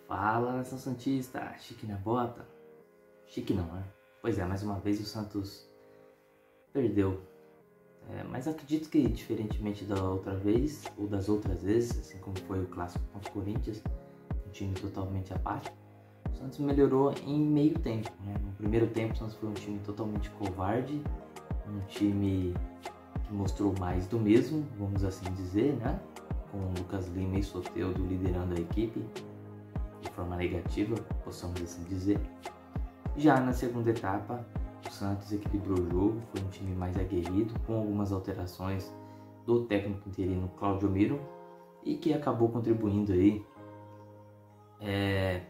Fala, Nação Santista, chique na bota. Chique não, né? Pois é, mais uma vez o Santos perdeu. Mas acredito que, diferentemente da outra vez, ou das outras vezes, assim como foi o clássico contra o Corinthians, um time totalmente apático, o Santos melhorou em meio tempo, né? No primeiro tempo o Santos foi um time totalmente covarde, um time que mostrou mais do mesmo, vamos assim dizer, né? Com o Lucas Lima e Soteldo liderando a equipe de forma negativa, possamos assim dizer. Já na segunda etapa, o Santos equilibrou o jogo, foi um time mais aguerrido, com algumas alterações do técnico interino Claudio Miro, e que acabou contribuindo aí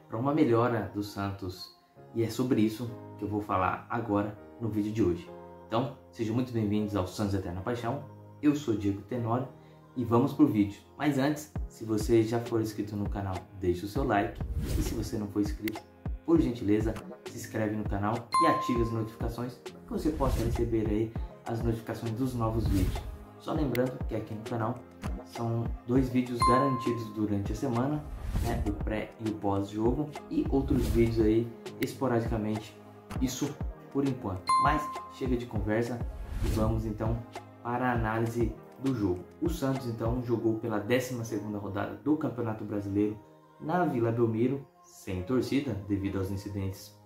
para uma melhora do Santos, e é sobre isso que eu vou falar agora no vídeo de hoje. Então, sejam muito bem-vindos ao Santos Eterna Paixão, eu sou Diego Tenório e vamos pro vídeo. Mas antes, se você já for inscrito no canal, deixe o seu like, e se você não for inscrito, por gentileza, se inscreve no canal e ative as notificações para que você possa receber aí as notificações dos novos vídeos. Só lembrando que aqui no canal são 2 vídeos garantidos durante a semana, né, o pré e o pós-jogo, e outros vídeos aí esporadicamente, isso por enquanto. Mas chega de conversa e vamos então para a análise do jogo. O Santos então jogou pela 12ª rodada do Campeonato Brasileiro na Vila Belmiro, sem torcida, devido aos incidentes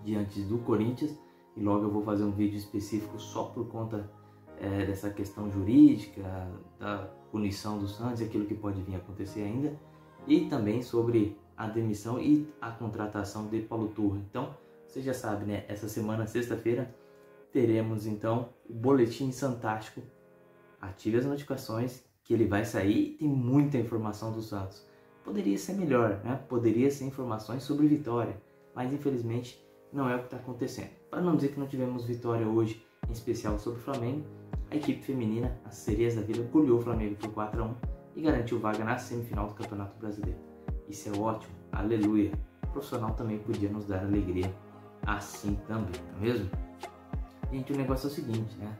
diante do Corinthians, e logo eu vou fazer um vídeo específico só por conta dessa questão jurídica, da punição do Santos e aquilo que pode vir a acontecer ainda, e também sobre a demissão e a contratação de Paulo Turra. Então, você já sabe, né? Essa semana, sexta-feira, teremos então o Boletim Santástico. Ative as notificações que ele vai sair, tem muita informação do Santos. Poderia ser melhor, né? Poderia ser informações sobre vitória, mas infelizmente não é o que está acontecendo. Para não dizer que não tivemos vitória hoje, em especial sobre o Flamengo, a equipe feminina, as Sereias da Vila, goleou o Flamengo por 4-1 e garantiu vaga na semifinal do Campeonato Brasileiro. Isso é ótimo, aleluia. O profissional também podia nos dar alegria assim também, não é mesmo? Gente, o negócio é o seguinte, né?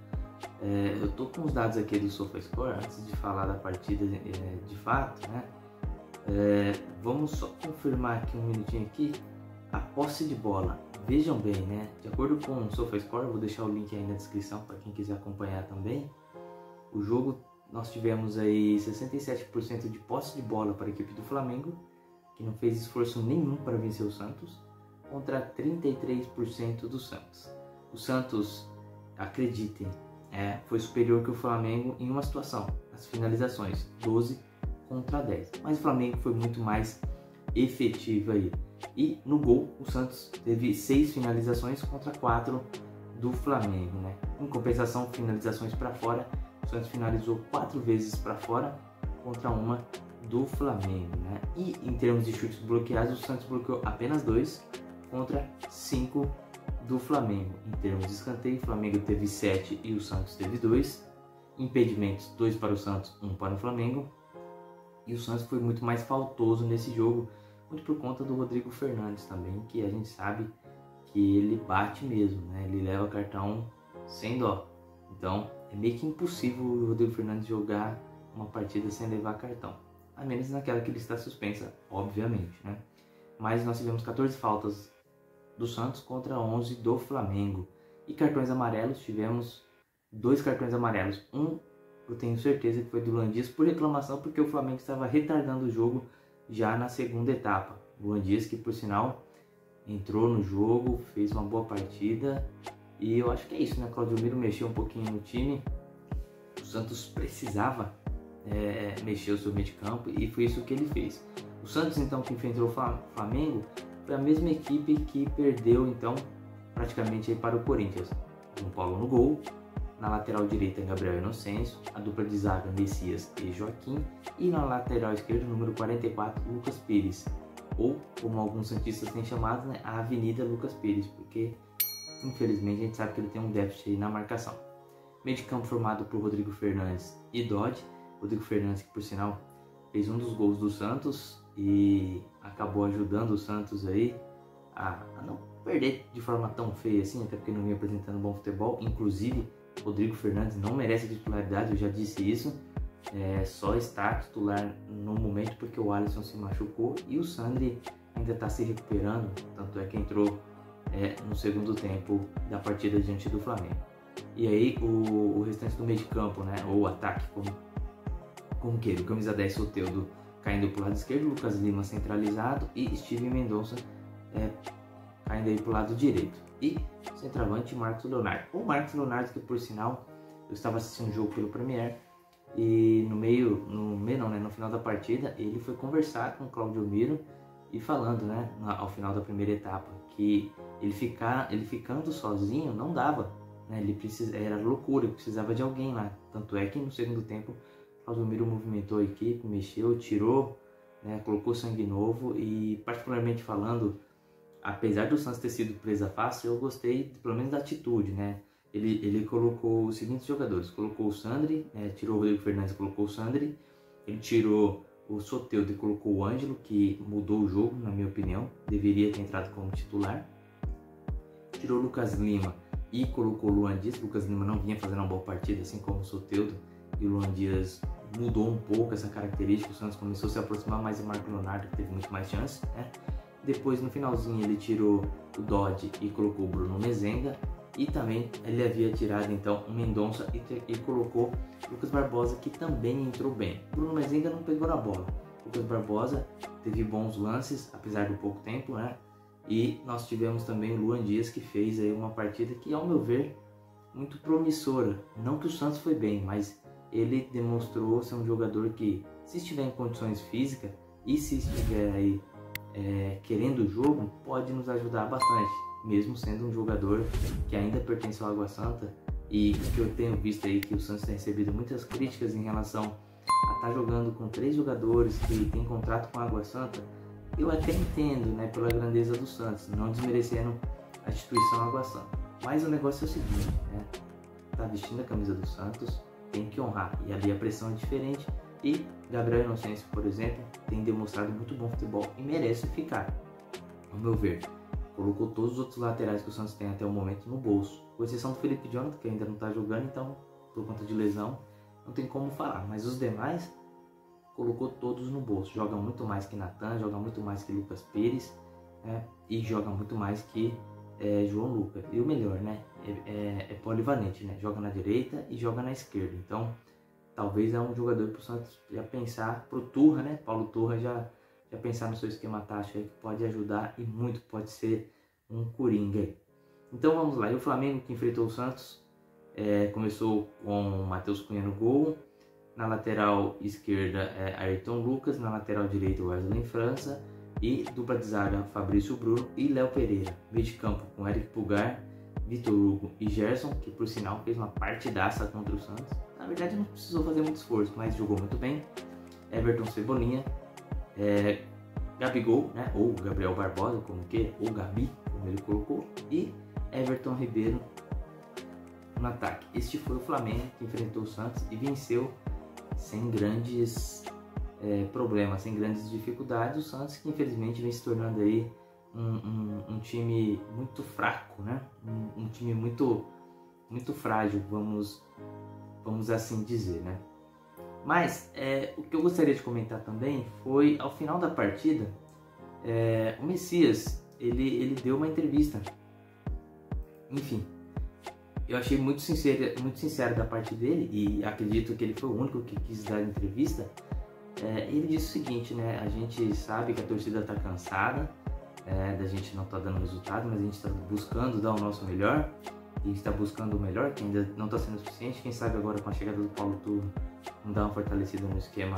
Eu tô com os dados aqui do SofaScore antes de falar da partida de fato, né? Vamos só confirmar aqui um minutinho aqui a posse de bola. Vejam bem, né? De acordo com o SofaScore, vou deixar o link aí na descrição para quem quiser acompanhar também. O jogo, nós tivemos aí 67% de posse de bola para a equipe do Flamengo, que não fez esforço nenhum para vencer o Santos, contra 33% do Santos. O Santos, acreditem, foi superior que o Flamengo em uma situação, as finalizações, 12 contra 10. Mas o Flamengo foi muito mais efetivo aí. E no gol, o Santos teve 6 finalizações contra 4 do Flamengo, né? Em compensação, finalizações para fora, o Santos finalizou 4 vezes para fora contra uma do Flamengo, né? E em termos de chutes bloqueados, o Santos bloqueou apenas 2 contra 5 do Flamengo. Em termos de escanteio, o Flamengo teve 7 e o Santos teve 2. Impedimentos, 2 para o Santos, 1 para o Flamengo. E o Santos foi muito mais faltoso nesse jogo, muito por conta do Rodrigo Fernandes também, que a gente sabe que ele bate mesmo, né? Ele leva cartão sem dó. Então é meio que impossível o Rodrigo Fernandes jogar uma partida sem levar cartão, a menos naquela que ele está suspensa, obviamente, né? Mas nós tivemos 14 faltas do Santos contra 11 do Flamengo. E cartões amarelos, tivemos 2 cartões amarelos. Um, eu tenho certeza que foi do Luan Dias por reclamação, porque o Flamengo estava retardando o jogo já na segunda etapa. O Luan Dias, que por sinal entrou no jogo, fez uma boa partida. E eu acho que é isso, né? Claudio Miro mexeu um pouquinho no time. O Santos precisava mexer o seu meio de campo e foi isso que ele fez. O Santos, então, que enfrentou o Flamengo, foi a mesma equipe que perdeu, então, praticamente aí para o Corinthians. João Paulo no gol, na lateral direita Gabriel Inocêncio, a dupla de zaga Messias e Joaquim, e na lateral esquerda, número 44, Lucas Pires, ou, como alguns santistas têm chamado, né, a Avenida Lucas Pires, porque, infelizmente, a gente sabe que ele tem um déficit aí na marcação. Meio de campo formado por Rodrigo Fernandes e Dodge. Rodrigo Fernandes, que por sinal fez um dos gols do Santos e acabou ajudando o Santos aí a não perder de forma tão feia assim, até porque não vinha apresentando bom futebol. Inclusive, Rodrigo Fernandes não merece titularidade, eu já disse isso. só está titular no momento porque o Alisson se machucou e o Sandri ainda está se recuperando, tanto é que entrou no segundo tempo da partida diante do Flamengo. E aí o restante do meio de campo, né, ou o ataque, como que o camisa 10 Soteldo caindo para o lado esquerdo, Lucas Lima centralizado e Steven Mendonça caindo aí para o lado direito. E centroavante Marcos Leonardo. O Marcos Leonardo, que por sinal eu estava assistindo o jogo pelo Premier e no final da partida ele foi conversar com o Claudio Miro e falando, né, ao final da primeira etapa, que ele ficando sozinho não dava, né, era loucura, ele precisava de alguém lá. Tanto é que no segundo tempo o Claudio Miro movimentou a equipe, mexeu, tirou, né, colocou sangue novo e, particularmente falando, apesar do Santos ter sido presa fácil, eu gostei pelo menos da atitude, né? Ele colocou os seguintes jogadores, colocou o Sandri, tirou o Rodrigo Fernandes e colocou o Sandri, ele tirou o Soteldo e colocou o Ângelo, que mudou o jogo, na minha opinião, deveria ter entrado como titular, tirou o Lucas Lima e colocou o Luan Dias. O Lucas Lima não vinha fazendo uma boa partida, assim como o Soteldo, e o Luan Dias mudou um pouco essa característica, o Santos começou a se aproximar mais do Marcos Leonardo, que teve muito mais chance, né? Depois, no finalzinho, ele tirou o Dodge e colocou o Bruno Mezenga. E também ele havia tirado, então, o Mendonça e colocou o Lucas Barbosa, que também entrou bem. O Bruno Mezenga não pegou na bola. O Lucas Barbosa teve bons lances, apesar do pouco tempo, né? E nós tivemos também o Luan Dias, que fez aí uma partida que, ao meu ver, muito promissora. Não que o Santos foi bem, mas ele demonstrou ser um jogador que, se estiver em condições físicas e se estiver aí querendo o jogo, pode nos ajudar bastante, mesmo sendo um jogador que ainda pertence ao Água Santa, e que eu tenho visto aí que o Santos tem recebido muitas críticas em relação a estar jogando com 3 jogadores que tem contrato com a Água Santa. Eu até entendo, né, pela grandeza do Santos, não desmerecendo a instituição Água Santa, mas o negócio é o seguinte, né, tá vestindo a camisa do Santos, tem que honrar, e ali a pressão é diferente. E Gabriel Inocêncio, por exemplo, tem demonstrado muito bom futebol e merece ficar, ao meu ver. Colocou todos os outros laterais que o Santos tem até o momento no bolso, com exceção do Felipe Jonathan, que ainda não está jogando, então, por conta de lesão, não tem como falar. Mas os demais, colocou todos no bolso. Joga muito mais que Natan, joga muito mais que Lucas Pires, né? E joga muito mais que João Lucas. E o melhor, né? É polivalente, né? Joga na direita e joga na esquerda. Então, talvez é um jogador para o Santos já pensar, para o Turra, né? Paulo Turra já pensar no seu esquema tático aí, que pode ajudar e muito, pode ser um coringa aí. Então vamos lá, e o Flamengo, que enfrentou o Santos, começou com o Matheus Cunha no gol, na lateral esquerda Ayrton Lucas, na lateral direita Wesley França, e dupla de zaga Fabrício Bruno e Léo Pereira. Meio de campo com Eric Pulgar, Vitor Hugo e Gerson, que por sinal fez uma partidaça contra o Santos. Na verdade não precisou fazer muito esforço, mas jogou muito bem. Everton Cebolinha, Gabigol, né, ou Gabriel Barbosa, ou Gabi, como ele colocou, e Everton Ribeiro no ataque. Este foi o Flamengo que enfrentou o Santos e venceu sem grandes problemas, sem grandes dificuldades. O Santos, que infelizmente vem se tornando aí um time muito fraco, né, um time muito frágil, vamos assim dizer, né. Mas o que eu gostaria de comentar também foi, ao final da partida, o Messias, ele deu uma entrevista. Enfim, eu achei muito sincero da parte dele, e acredito que ele foi o único que quis dar entrevista. Ele disse o seguinte, né, a gente sabe que a torcida está cansada, da gente não estar dando resultado, mas a gente está buscando dar o nosso melhor, e está buscando o melhor, que ainda não está sendo suficiente. Quem sabe agora com a chegada do Paulo Turra, não dar uma fortalecida no esquema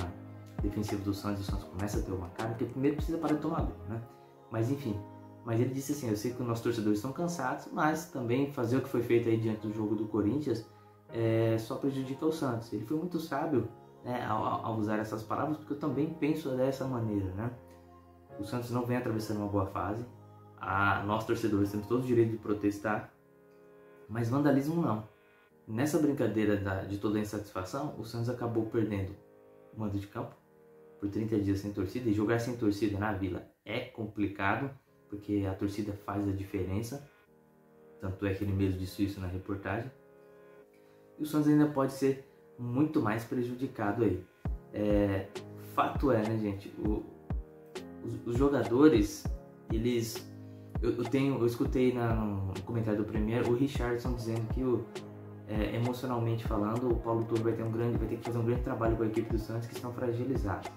defensivo do Santos, e o Santos começa a ter uma cara, porque primeiro precisa parar de tomar gol, né? Mas enfim, mas ele disse assim, eu sei que os nossos torcedores estão cansados, mas também fazer o que foi feito aí diante do jogo do Corinthians só prejudica o Santos. Ele foi muito sábio, né, ao usar essas palavras, porque eu também penso dessa maneira, né? O Santos não vem atravessando uma boa fase, nós torcedores temos todo o direito de protestar, mas vandalismo não. Nessa brincadeira de toda a insatisfação, o Santos acabou perdendo o mando de campo por 30 dias sem torcida, e jogar sem torcida na Vila é complicado, porque a torcida faz a diferença, tanto é que ele mesmo disse isso na reportagem. E o Santos ainda pode ser muito mais prejudicado aí. Fato é, né, gente, os jogadores, eles... Eu escutei no comentário do Premier o Richardson dizendo que emocionalmente falando, o Paulo Turra vai ter que fazer um grande trabalho com a equipe do Santos, que estão fragilizados.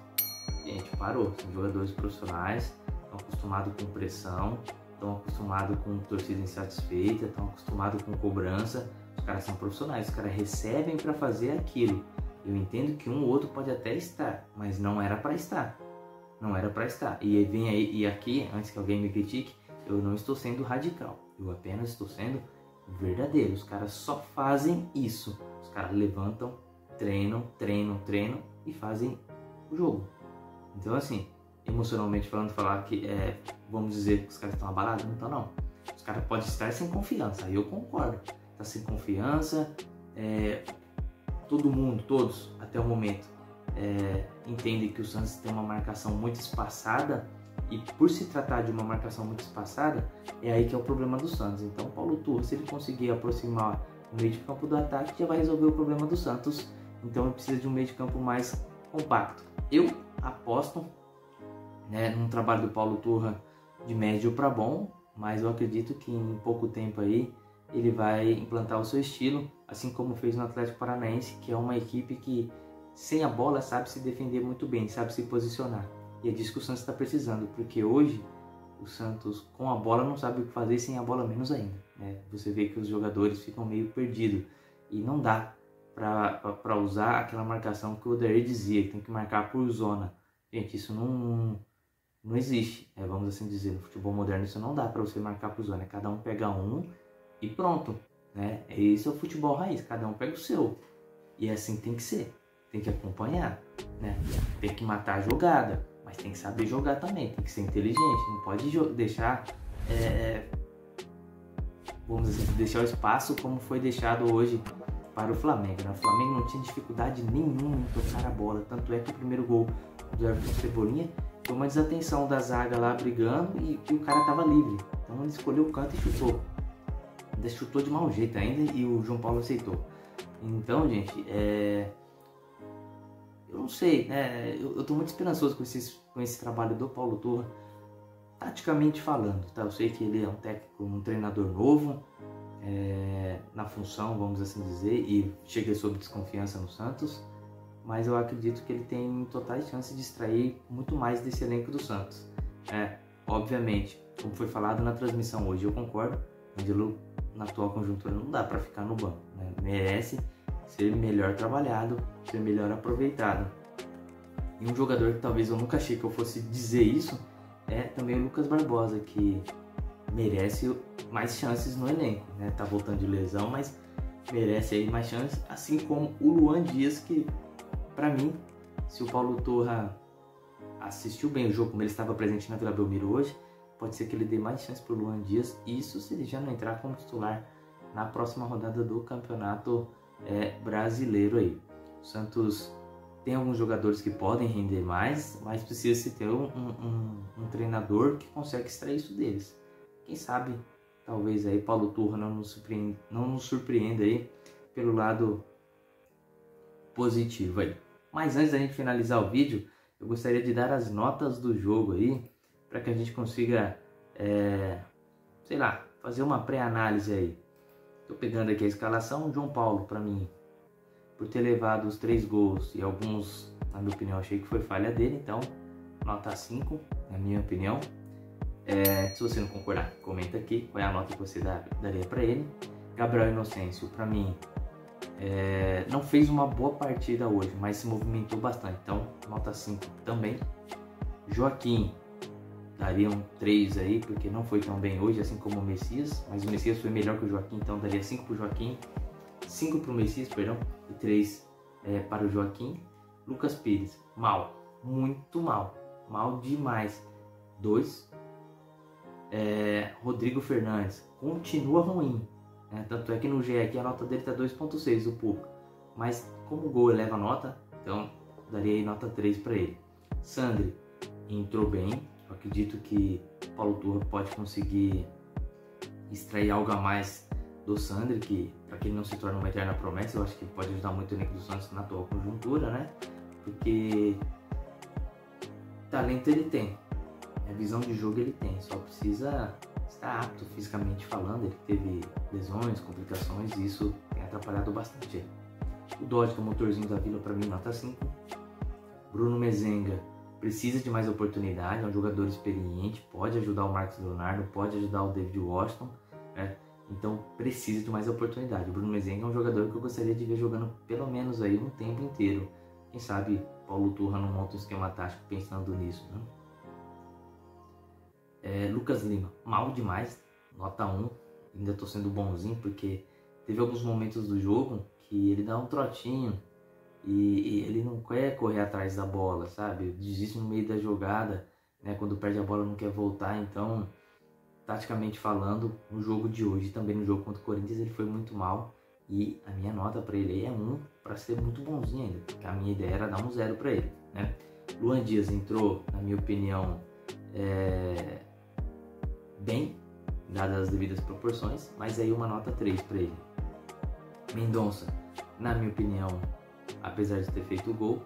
Gente, parou. São jogadores profissionais, estão acostumados com pressão, estão acostumados com torcida insatisfeita, estão acostumados com cobrança. Os caras são profissionais, os caras recebem para fazer aquilo. Eu entendo que um ou outro pode até estar, mas não era para estar. Não era para estar. E vem aí, e aqui, antes que alguém me critique, eu não estou sendo radical. Eu apenas estou sendo verdadeiro. Os caras só fazem isso. Os caras levantam, treinam e fazem o jogo. Então, assim, emocionalmente falando, falar que vamos dizer que os caras estão abalados, não estão, não. Os caras podem estar sem confiança, aí eu concordo. Tá sem confiança, todo mundo, todos, até o momento, entendem que o Santos tem uma marcação muito espaçada, e por se tratar de uma marcação muito espaçada, é aí que é o problema do Santos. Então, o Paulo Turra, se ele conseguir aproximar o meio de campo do ataque, já vai resolver o problema do Santos. Então, ele precisa de um meio de campo mais compacto. Eu aposto, né, num trabalho do Paulo Turra de médio para bom, mas eu acredito que em pouco tempo aí ele vai implantar o seu estilo, assim como fez no Atlético Paranaense, que é uma equipe que sem a bola sabe se defender muito bem, sabe se posicionar. E é disso que o Santos está precisando, porque hoje o Santos com a bola não sabe o que fazer, sem a bola menos ainda, né? Você vê que os jogadores ficam meio perdidos e não dá para usar aquela marcação que o Odair dizia, que tem que marcar por zona. Gente, isso não existe, vamos assim dizer, no futebol moderno isso não dá para você marcar por zona, cada um pega um e pronto, né? Esse é o futebol raiz, cada um pega o seu, e é assim que tem que ser, tem que acompanhar, né? Tem que matar a jogada, mas tem que saber jogar também, tem que ser inteligente, não pode deixar, vamos dizer, deixar o espaço como foi deixado hoje para o Flamengo, né? O Flamengo não tinha dificuldade nenhuma em tocar a bola, tanto é que o primeiro gol do Everton Cebolinha foi uma desatenção da zaga lá brigando e o cara estava livre, então ele escolheu o canto e chutou. Ainda chutou de mau jeito ainda e o João Paulo aceitou. Então, gente, eu não sei, né? Eu tô muito esperançoso com esse trabalho do Paulo Turra, taticamente falando, tá? Eu sei que ele é um técnico, um treinador novo, na função, vamos assim dizer, e chega sob desconfiança no Santos, mas eu acredito que ele tem totais chances de extrair muito mais desse elenco do Santos. Obviamente, como foi falado na transmissão hoje, eu concordo, Ângelo, na atual conjuntura não dá para ficar no banco, né? Merece ser melhor trabalhado, ser melhor aproveitado. E um jogador que talvez eu nunca achei que eu fosse dizer isso é também o Lucas Barbosa, que merece mais chances no elenco, né? Tá voltando de lesão, mas merece aí mais chances, assim como o Luan Dias, que para mim, se o Paulo Turra assistiu bem o jogo, como ele estava presente na Vila Belmiro hoje, pode ser que ele dê mais chance pro Luan Dias, isso se ele já não entrar como titular na próxima rodada do Campeonato Brasileiro aí. O Santos tem alguns jogadores que podem render mais, mas precisa se ter um treinador que consegue extrair isso deles. Quem sabe, talvez aí Paulo Turra não nos surpreenda aí pelo lado positivo aí. Mas antes da gente finalizar o vídeo, eu gostaria de dar as notas do jogo aí, para que a gente consiga, sei lá, fazer uma pré-análise aí. Estou pegando aqui a escalação. João Paulo, para mim, por ter levado os 3 gols e alguns, na minha opinião, achei que foi falha dele, então nota 5, na minha opinião. Se você não concordar, comenta aqui qual é a nota que você daria para ele. Gabriel Inocêncio, para mim, não fez uma boa partida hoje, mas se movimentou bastante, então nota 5 também. Joaquim, daria um 3 aí, porque não foi tão bem hoje, assim como o Messias, mas o Messias foi melhor que o Joaquim, então daria 5 para o Joaquim, 5 para o Messias, perdão, e 3 para o Joaquim. Lucas Pires, mal, muito mal demais, 2. Rodrigo Fernandes, continua ruim, né? Tanto é que no GE aqui a nota dele está 2.6 do público, mas como o gol eleva a nota, então daria aí nota 3 para ele. Sandri entrou bem, eu acredito que Paulo Turra pode conseguir extrair algo a mais do Sandri, que para que ele não se torne uma eterna promessa, eu acho que pode ajudar muito o elenco do Santos na atual conjuntura, né? Porque talento ele tem, a visão de jogo ele tem, só precisa estar apto fisicamente falando. Ele teve lesões, complicações, e isso tem atrapalhado bastante ele. O Dodge, que é o motorzinho da Vila, para mim, nota 5. Bruno Mezenga precisa de mais oportunidade, é um jogador experiente, pode ajudar o Marcos Leonardo, pode ajudar o David Washington, né? Então precisa de mais oportunidade. O Bruno Mezenga é um jogador que eu gostaria de ver jogando pelo menos aí um tempo inteiro. Quem sabe Paulo Turra não monta um esquema tático pensando nisso, né? Lucas Lima, mal demais, nota 1. Ainda estou sendo bonzinho porque teve alguns momentos do jogo que ele dá um trotinho e ele não quer correr atrás da bola, sabe? Desiste no meio da jogada, né? Quando perde a bola não quer voltar. Então, taticamente falando, no jogo de hoje, também no jogo contra o Corinthians, ele foi muito mal. E a minha nota para ele é 1, para ser muito bonzinho ainda, porque a minha ideia era dar um 0 para ele, né? Luan Dias entrou, na minha opinião, bem, dadas as devidas proporções, mas aí uma nota 3 para ele. Mendonça, na minha opinião, apesar de ter feito o gol,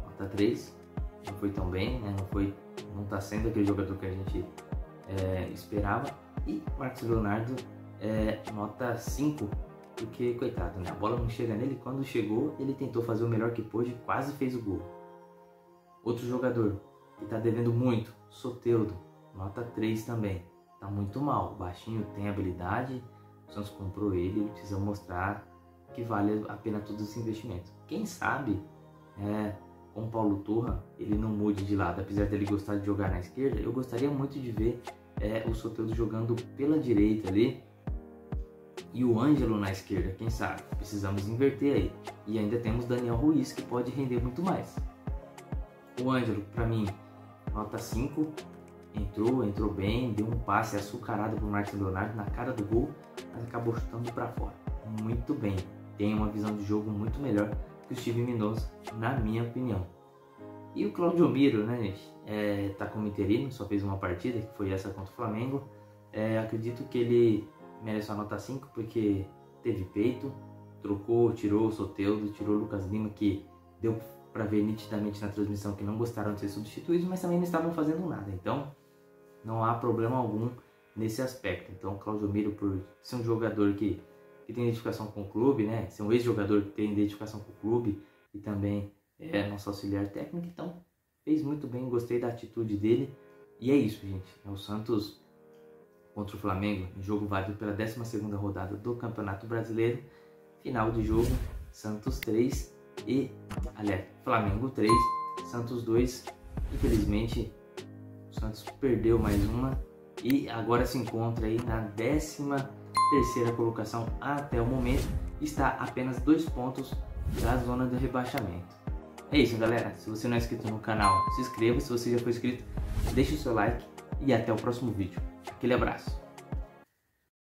nota 3, não foi tão bem, né? Não está sendo aquele jogador que a gente esperava. E Marcos Leonardo, nota 5, porque, coitado, né? A bola não chega nele. Quando chegou, ele tentou fazer o melhor que pôde e quase fez o gol. Outro jogador que está devendo muito, Soteldo, nota 3 também. Tá muito mal, o baixinho tem habilidade, o Santos comprou ele precisa mostrar que vale a pena todo esse investimento. Quem sabe, com o Paulo Turra, ele não mude de lado. Apesar dele gostar de jogar na esquerda, eu gostaria muito de ver o Soteldo jogando pela direita ali e o Ângelo na esquerda. Quem sabe, precisamos inverter aí. E ainda temos Daniel Ruiz, que pode render muito mais. O Ângelo, para mim, nota 5. Entrou bem, deu um passe açucarado para o Marcos Leonardo na cara do gol, mas acabou chutando para fora. Muito bem, tem uma visão de jogo muito melhor que o Steve Mendonça, na minha opinião. E o Claudio Miro, né, gente? Tá como interino, só fez uma partida, que foi essa contra o Flamengo. Acredito que ele merece uma nota 5, porque teve peito, trocou, tirou o Soteldo, tirou o Lucas Lima, que deu para ver nitidamente na transmissão que não gostaram de ser substituídos, mas também não estavam fazendo nada. Então, não há problema algum nesse aspecto. Então, Claudio Miro, por ser um jogador que tem identificação com o clube, né? Ser um ex-jogador que tem identificação com o clube e também é nosso auxiliar técnico, então fez muito bem, gostei da atitude dele. E é isso, gente. O Santos contra o Flamengo, jogo válido pela 12ª rodada do Campeonato Brasileiro. Final de jogo, Santos 3 e, aliás, Flamengo 3, Santos 2. Infelizmente, o Santos perdeu mais uma e agora se encontra aí na 13ª colocação até o momento. Está a apenas 2 pontos da zona do rebaixamento. É isso, galera. Se você não é inscrito no canal, se inscreva. Se você já foi inscrito, deixe o seu like e até o próximo vídeo. Aquele abraço.